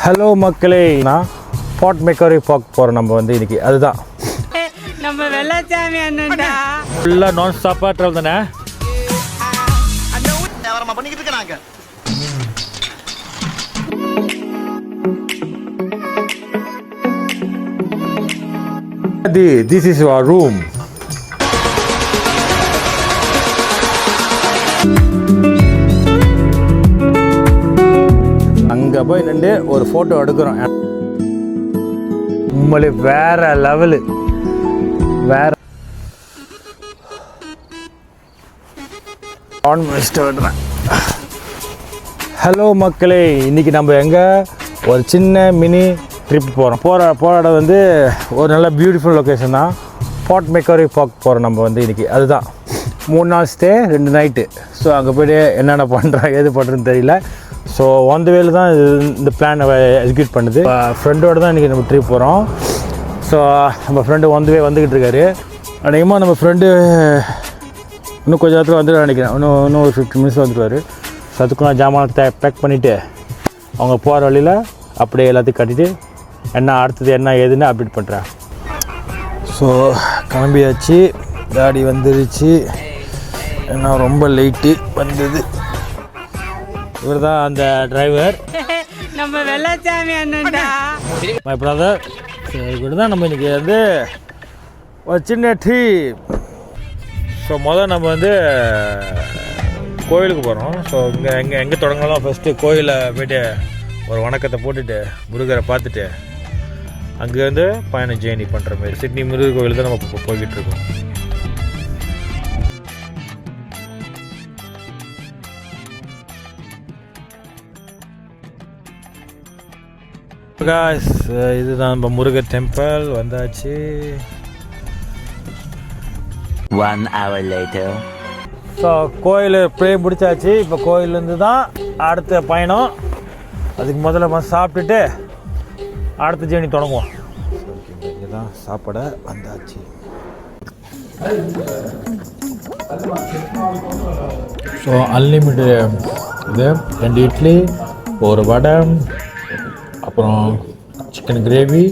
Hello மக்களே, நான் பாட் மேக்கரை பார்க்க போகிறோம். நம்ம வந்து இன்னைக்கு அதுதான் நம்ம வெள்ளச்சாமி அண்ணன்டா ஃபுல்லாக நான் ஸ்டாப்பாக ட்ராவல் தானே. பண்ணிக்கிட்டு இருக்காங்க. This is our room. அங்கே போய் நின்று ஒரு ஃபோட்டோ எடுக்கிறோம். உண்மையிலே வேற லெவலு, வேற விடுறேன். ஹலோ மக்களே, இன்றைக்கி நம்ம எங்கே ஒரு சின்ன மினி ட்ரிப் போகிற இடம் வந்து ஒரு நல்ல பியூட்டிஃபுல் லொக்கேஷன் தான். பாட் மேக்கரை பார்க்க போகிறோம். நம்ம வந்து இன்றைக்கி அதுதான் 3 நாள் ஸ்டே 2 நைட்டு. ஸோ அங்கே போய்ட்டு என்னென்ன பண்ணுறாங்க ஏது பண்ணுறதுன்னு தெரியல. ஸோ அந்த வேலை தான் இந்த பிளான் எக்ஸிக்யூட் பண்ணுது. ஃப்ரெண்டோடு தான் இன்றைக்கி நம்ம ட்ரிப் போகிறோம். ஸோ நம்ம ஃப்ரெண்டு வந்துக்கிட்டு இருக்காரு. அநேகமாக நம்ம ஃப்ரெண்டு இன்னும் கொஞ்சம் நேரத்தில் வந்துட்டு நினைக்கிறேன். இன்னும் ஒரு 15 மினிட்ஸ் வந்துடுவார். ஸோ அதுக்கும் நான் ஜாமானத்தை பேக் பண்ணிவிட்டு அவங்க போகிற வழியில் அப்படியே எல்லாத்தையும் கட்டிட்டு அடுத்தது என்ன ஏதுன்னு அப்டேட் பண்ணுறேன். ஸோ கிளம்பியாச்சு, காடி வந்துருச்சு. ஏன்னா ரொம்ப லேட்டு வந்தது. இவர் தான் அந்த டிரைவர், நம்ம வெள்ளச்சாமி அண்ணன்டா. My brother. இவர் தான் நம்ம இன்றைக்கி வந்து ஒரு சின்ன ட்ரிப். ஸோ முதல் நம்ம வந்து கோயிலுக்கு போகிறோம். ஸோ எங்கே தொடங்கலாம், ஃபஸ்ட்டு கோயிலில் போய்ட்டு ஒரு வணக்கத்தை போட்டுட்டு முருகரை பார்த்துட்டு அங்கேருந்து பயணம் ஜேர்னி பண்ணுற மாதிரி சிட்னி முருகர் கோயில் தான் நம்ம இப்போ போய்கிட்டு இருக்கோம். இதுதான் நம்ம முருகர் டெம்பிள் வந்தாச்சு. 1 hour later. ஸோ கோயில் ப்ரே முடிச்சாச்சு. இப்போ கோயிலேருந்து தான் அடுத்த பயணம். அதுக்கு முதல்ல சாப்பிட்டுட்டு அடுத்த ஜேர்னி தொடங்குவோம். இங்கே தான் சாப்பிட வந்தாச்சு. ஸோ அன்லிமிட்டட் இது 2 இட்லி, ஒரு வடை, அப்புறம் சிக்கன் கிரேவி.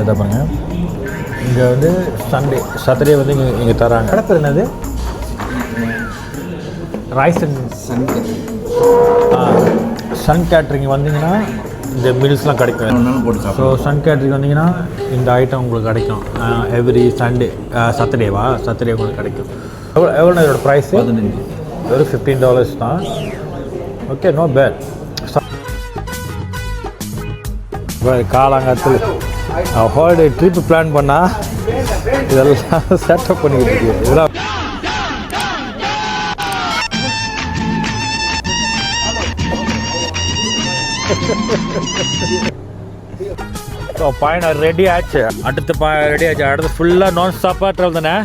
இதை பாருங்க. இங்கே வந்து சாட்டர்டே வந்து இங்கே தராங்க. கடை பேர் என்னது? ரைஸ் அண்ட் சன் கேட்ரிங் வந்தீங்கன்னா இந்த மீல்ஸ்லாம் கிடைக்கும். ஸோ சன் கேட்ரிங் வந்தீங்கன்னா இந்த ஐட்டம் உங்களுக்கு கிடைக்கும். எவ்ரி சண்டே சாட்டர்டே உங்களுக்கு கிடைக்கும். எவ்வளோ இதோட ப்ரைஸு? வெறும் $15 தான். Okay, no bad. காலாங்காத்தில் ஹாலிடே ட்ரிப்பு பிளான் பண்ணால் இதெல்லாம் செட்டப் பண்ணிக்கிட்டு இருக்கு. இதெல்லாம் பயணம் ரெடி ஆச்சு. அடுத்து ஃபுல்லாக நான் ஸ்டாப்பாக ட்ராவல் தானே.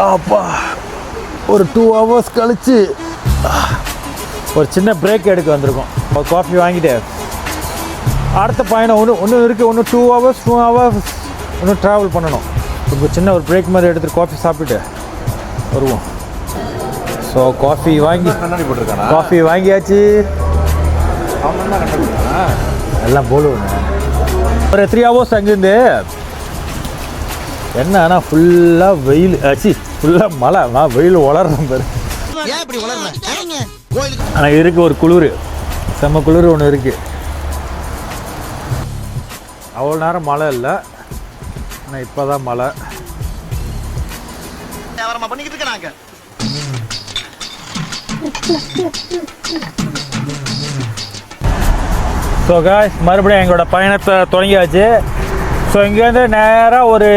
அப்பா, ஒரு 2 hours கழிச்சு ஒரு சின்ன பிரேக் எடுக்க வந்திருக்கோம். காஃபி வாங்கிட்டு அடுத்த பயணம் ஒன்று இருக்குது. இன்னும் 2 hours இன்னும் ட்ராவல் பண்ணணும். இப்போ சின்ன ஒரு பிரேக் மாதிரி எடுத்துகிட்டு காஃபி சாப்பிட்டுட்டு வருவோம். ஸோ காஃபி வாங்கியாச்சு. எல்லாம் போடுவோம். ஒரு 3 hours அங்கேருந்து என்ன ஆனால் ஃபுல்லாக வெயில் ஃபுல்லாக மழை. நான் வெயில் வளர்றேன் பாரு. ஆனால் இருக்குது ஒரு குளிர், செம்ம குளிர் ஒன்று இருக்குது. அவ்வளோ நேரம் மழை இல்லை, ஆனால் இப்போ தான் மழை. பண்ணிக்கிட்டு இருக்காங்க. ஸோ காய்ஸ், மறுபடியும் எங்களோட பயணத்தை தொடங்கியாச்சு. ஸோ இங்கேருந்து நேராக ஒரு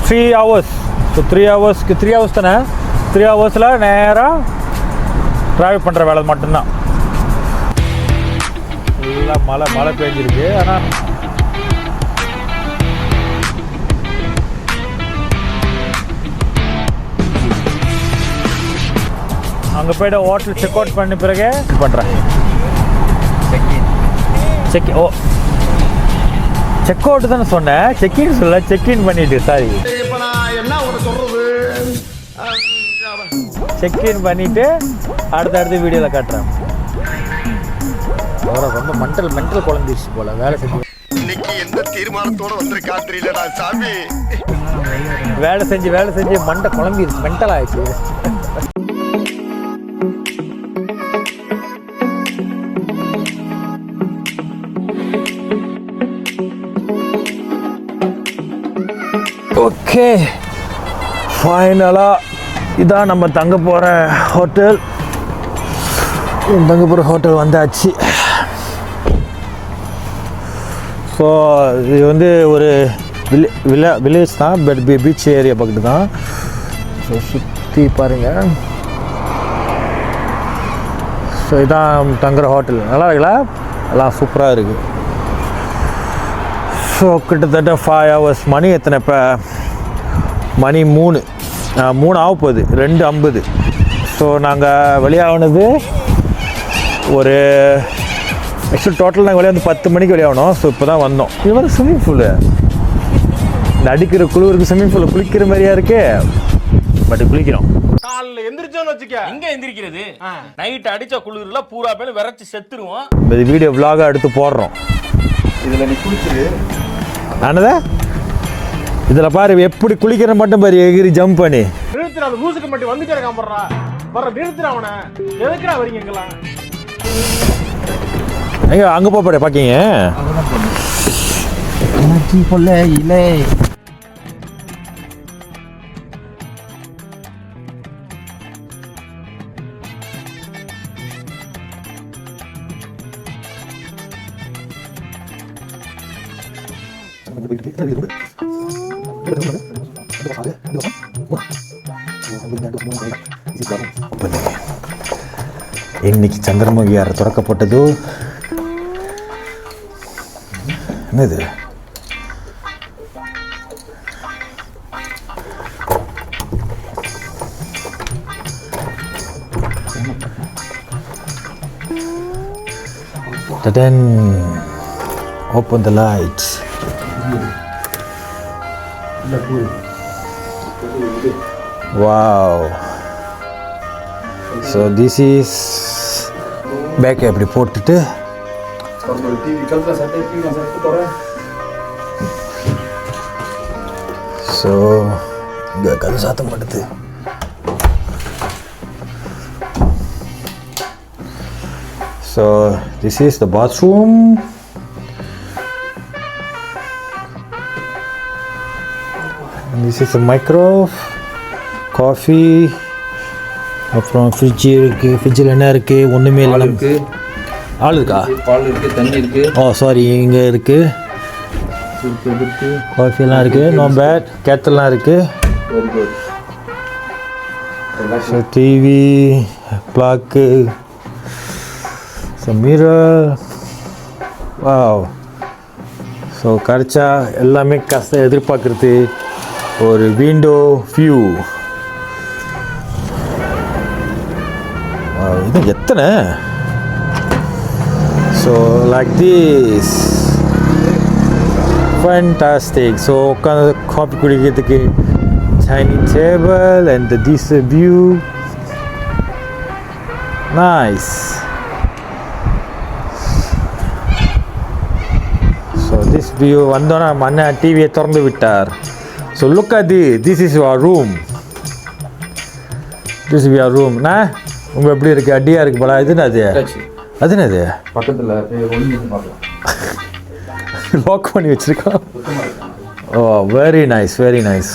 3 hours. ஸோ 3 hours தானே. 3 hours நேராக ட்ராவல் பண்ணுற வேலை மட்டும்தான். ஃபுல்லாக மழை பெஞ்சிருக்கு. ஆனால் அங்கே போய்ட்டு ஹோட்டல் செக் அவுட் பண்ண பிறகு பண்ணுறேன். செக் அவுட் தானே சொன்னேன், செக்இன் சொல்ல, செக்இன் பண்ணிட்டு. சாரி, இப்ப நான் என்ன ஒரு சொல்றது? செக்இன் பண்ணிட்டு அடுத்த வீடியோவில் காட்டுறேன். அவரை ரொம்ப மென்டல் குழம்பிடுச்சு போல வேலை செஞ்சு. இன்னைக்கு எந்த தீர்மானத்தோட வந்திருக்கா தெரியலடா சாமி. வேலை செஞ்சு மண்டை குழம்பிடுச்சு, மென்டல் ஆயிடுச்சு. ஓகே, ஃபைனலாக இதான் நம்ம தங்க போகிற ஹோட்டல். வந்தாச்சு. ஸோ இது வந்து ஒரு வில்லேஜ் தான், பட் பீச் ஏரியா பக்கத்து தான். ஸோ சுற்றி பாருங்கள். ஸோ இதான் தங்குற ஹோட்டல். நல்லா இருக்குல்ல? எல்லாம் சூப்பராக இருக்குது. ஸோ கிட்டத்தட்ட 5 hours. மணி எத்தனை இப்போ? மணி 3 ஆக போகுது, 2:50. ஸோ நாங்கள் வெளியாகினது ஒரு ஆக்சுவலி டோட்டல் நாங்கள் வெளியே வந்து 10 மணிக்கு வெளியாகணும். ஸோ இப்போ தான் வந்தோம். இது வந்து ஸ்விம்மிங் பூலு, இந்த அடிக்கிற குளிருக்கு ஸ்விம்மிங் பூலில் குளிக்கிற மாதிரியா இருக்கு. பட் குளிக்கிறோம். காலைல எந்திரிச்சோன்னு வச்சுக்க, எங்க எந்திரிக்கிறது? நைட் அடிச்ச குளிர்ல பூரா பேர் விரைச்சு செத்துருவோம். இந்த வீடியோ vlog-ஆ எடுத்து போடுறோம். இதுல நீ குளிச்சிரு. ஆனதா இதில் பாரு எப்படி குளிக்கிற மட்டும் பாரு, எகிரி ஜம்ப் பண்ணி. நிறுத்துற அந்த மூசுக்கு மட்டும் வந்துட்டே இருக்கான் போடுறா. வர நிறுத்துற அவனை. எதுக்குடா வரீங்க எங்கெல்லாம்? எங்க அங்கே போட பார்க்கிங்க இல்லை. இன்னைக்கு சந்திரமுகி யாரை திறக்கப்பட்டதோ. என்னது? Then open the lights. Wow. So this is back அப்படி போட்டுட்டு ஸோ இங்கே கது சாத்த மாட்டுது. So this is the bathroom. And this is a microwave, coffee. அப்புறம் ஃப்ரிட்ஜ் இருக்குது. ஃப்ரிட்ஜில் என்ன இருக்குது? ஒன்றுமே இல்லை. இருக்குது. ஆள் இருக்கா? பால் இருக்குது, தண்ணி இருக்குது. ஓ சாரி, இங்கே இருக்குது. காஃபிலாம் இருக்குது. No bad. கேட்டல்லாம் இருக்குது. So TV, black, so mirror. Wow. So கரைச்சா எல்லாமே கஷ்டம் எதிர்பார்க்குறது ஒரு விண்டோ வியூ. இது எத்தனை? So like this fantastic. So உட்காந்து காஃபி குடிக்கிறதுக்கு dining table and this view. Nice. So this view வந்தோன்னா மண்ண டிவியை திறந்து விட்டார். So look at this is your room. This is your room. நான் உங்க எப்படி இருக்கு? அடியா இருக்கு போல. இது அது என்னது? பக்கத்தில் லாக் பண்ணி வச்சிருக்கோம். Oh very nice, very nice.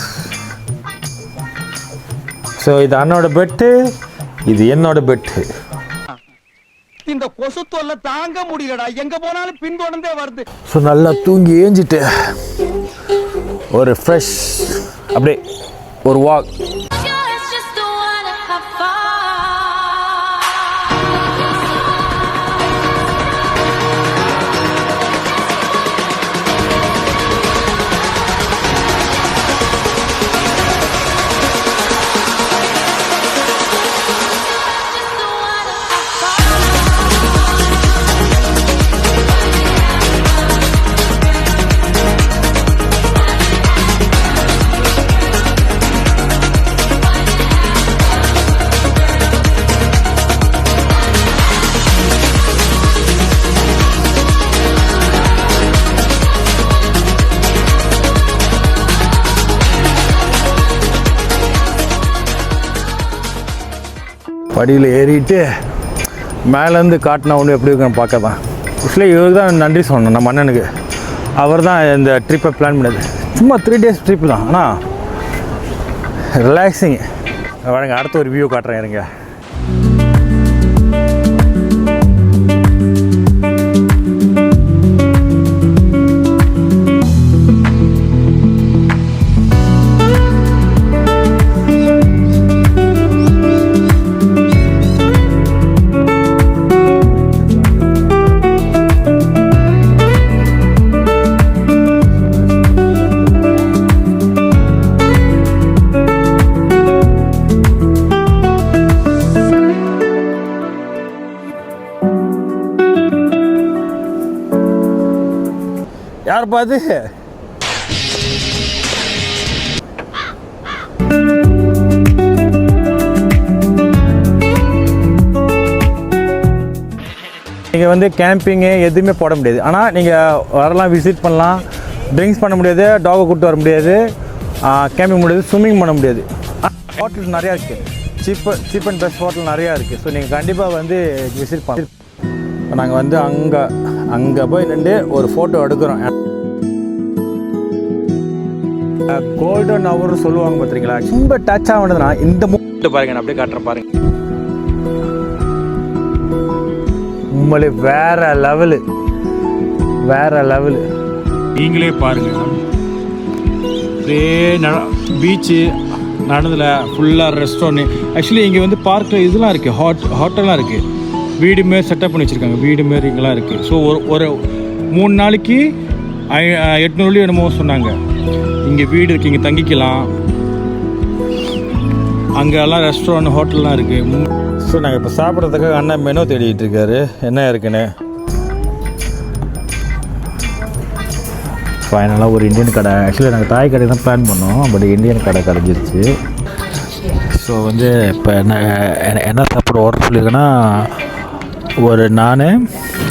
So இது அண்ணோட பெட்டு, இது என்னோட பெட்டு. இந்த கொசு தொல்லை தாங்க முடியலடா, எங்க போனாலும் பின்தொடர்ந்தே வருது. ஸோ நல்லா தூங்கி ஏஞ்சிட்டு ஒரு ஃப்ரெஷ் அப்படியே ஒரு வாக். படியில் ஏறிட்டு மேலேருந்து காட்டினா ஒன்று எப்படி இருக்குன்னு பார்க்க தான். ஆக்சுவலி இவருக்கு தான் நன்றி சொல்லணும் நம்ம அண்ணனுக்கு. அவர் தான் இந்த ட்ரிப்பை பிளான் பண்ணது. சும்மா 3 days ட்ரிப்பு தான், ஆனால் ரிலாக்ஸிங். வழங்க அடுத்த ஒரு வியூ காட்டுறேன் இருங்க. யார் பார்த்து நீங்கள் வந்து கேம்பிங்கு எதுவுமே போட முடியாது. ஆனால் நீங்கள் வரலாம், விசிட் பண்ணலாம், ட்ரிங்க்ஸ் பண்ண முடியாது, டாகை கூப்பிட்டு வர முடியாது, கேம்பிங் முடியாது, ஸ்விம்மிங் பண்ண முடியாது. ஹோட்டல்ஸ் நிறையா இருக்குது, சீப் அண்ட் பெஸ்ட் ஹோட்டல் நிறையா இருக்குது. ஸோ நீங்கள் கண்டிப்பாக வந்து விசிட் பண்ணலாம். நாங்கள் வந்து அங்கே போய் நின்று ஒரு ஃபோட்டோ எடுக்கிறோம். கோல்டன் ஹவர் சொல்லுவாங்க பார்த்துருங்களா, ரொம்ப டச் ஆகுனதுன்னா இந்த மூமெண்ட் பாருங்க. நான் அப்படியே காட்டுறேன் பாருங்க. உண்மையிலே வேற லெவலு. நீங்களே பாருங்க. பீச்சு நடந்ததில் ஃபுல்லாக ரெஸ்டாரண்ட். ஆக்சுவலி இங்கே வந்து பார்க்கில் இதெல்லாம் இருக்குது, ஹோட்டல்லாம் இருக்குது, வீடு மாரி செட்டப் பண்ணி வச்சுருக்காங்க, வீடு மாரி இங்கெல்லாம் இருக்குது. ஸோ ஒரு 3 நாளைக்கு 800 என்னமோ சொன்னாங்க. இங்கே வீடு இருக்குது, இங்கே தங்கிக்கலாம். அங்கெல்லாம் ரெஸ்டாரண்ட் ஹோட்டல்லாம் இருக்குது. ஸோ நாங்கள் இப்போ சாப்பிட்றதுக்காக அண்ணன் மெனு தேடிட்டு இருக்காரு, என்ன இருக்குன்னு. ஃபைனலாக ஒரு இந்தியன் கடை. ஆக்சுவலி நாங்கள் தாய் கடை தான் பிளான் பண்ணோம், பட் இந்தியன் கடை கிடச்சிருச்சு. ஸோ வந்து இப்போ என்ன சாப்பிட ஆர்டர் சொல்லியிருக்கேன்னா, ஒரு நான்,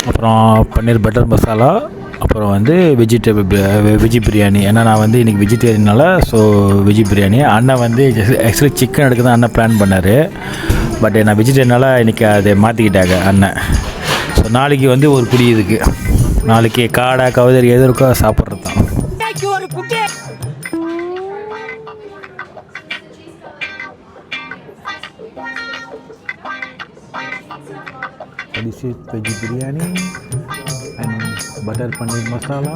அப்புறம் பன்னீர் பட்டர் மசாலா, அப்புறம் வந்து வெஜி பிரியாணி. ஏன்னா நான் வந்து இன்றைக்கி வெஜிடேரியனால ஸோ வெஜி பிரியாணி. அண்ணன் வந்து ஆக்சுவலி சிக்கன் எடுக்க தான் அண்ணன் பிளான் பண்ணார், பட் நான் வெஜிடேரியனால இன்றைக்கி அதை மாற்றிக்கிட்டாங்க அண்ணன். ஸோ நாளைக்கு வந்து ஒரு குடி இருக்குது, நாளைக்கு காடை கவுதரி எது இருக்கோ சாப்பிட்றது தான். This is veggie biryani and butter paneer masala,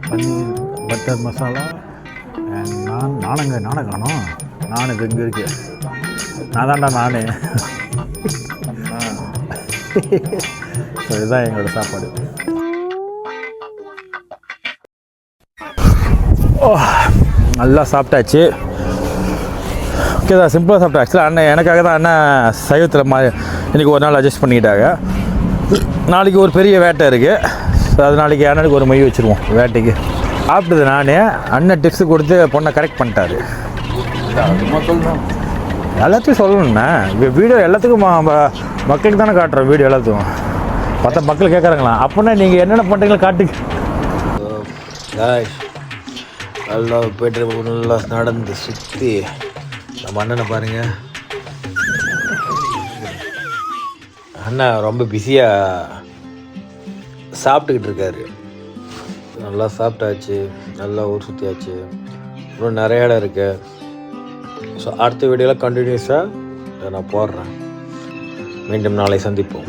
paneer butter masala and நானுங்க காணோம். நான் எங்கே இருக்கு? நான் தான்டா நானே. ஸோ இதுதான் எங்களோட சாப்பாடு. நல்லா சாப்பிட்டாச்சு. ஓகே தான், சிம்பிளாக சாப்பிட்டேன். ஆக்சுவலாக அண்ணன் எனக்காக தான் அண்ணன் சைவத்தில் இன்றைக்கி ஒரு நாள் அட்ஜஸ்ட் பண்ணிக்கிட்டாங்க. நாளைக்கு ஒரு பெரிய வேட்டை இருக்குது, ஸோ அது நாளைக்கு அண்ணனுக்கு ஒரு மை வச்சுருவோம் வேட்டைக்கு. சாப்பிட்டது நானே. அண்ணன் டிப்ஸு கொடுத்து பொண்ணை கரெக்ட் பண்ணிட்டாரு. எல்லாத்தையும் சொல்லணுண்ணே, வீடியோ எல்லாத்துக்கும் மக்களுக்கு தானே காட்டுறோம், வீடியோ எல்லாத்துக்கும். மற்ற மக்கள் கேட்குறாங்களா, அப்படின்னா நீங்கள் என்னென்ன பண்ணுறீங்களோ காட்டுங்க. நல்லா போய்ட்டு நல்லா நடந்து சுற்றி நம்ம அண்ணனை பாருங்கள். அண்ணன் ரொம்ப பிஸியாக சாப்பிட்டுக்கிட்டு இருக்காரு. நல்லா சாப்பிட்டாச்சு, நல்லா ஊர் சுற்றியாச்சு, இன்னும் நிறைய இடம் இருக்குது. ஸோ அடுத்த வீடியோவில் கண்டினியூஸாக நான் போடுறேன். மீண்டும் நாளை சந்திப்போம்.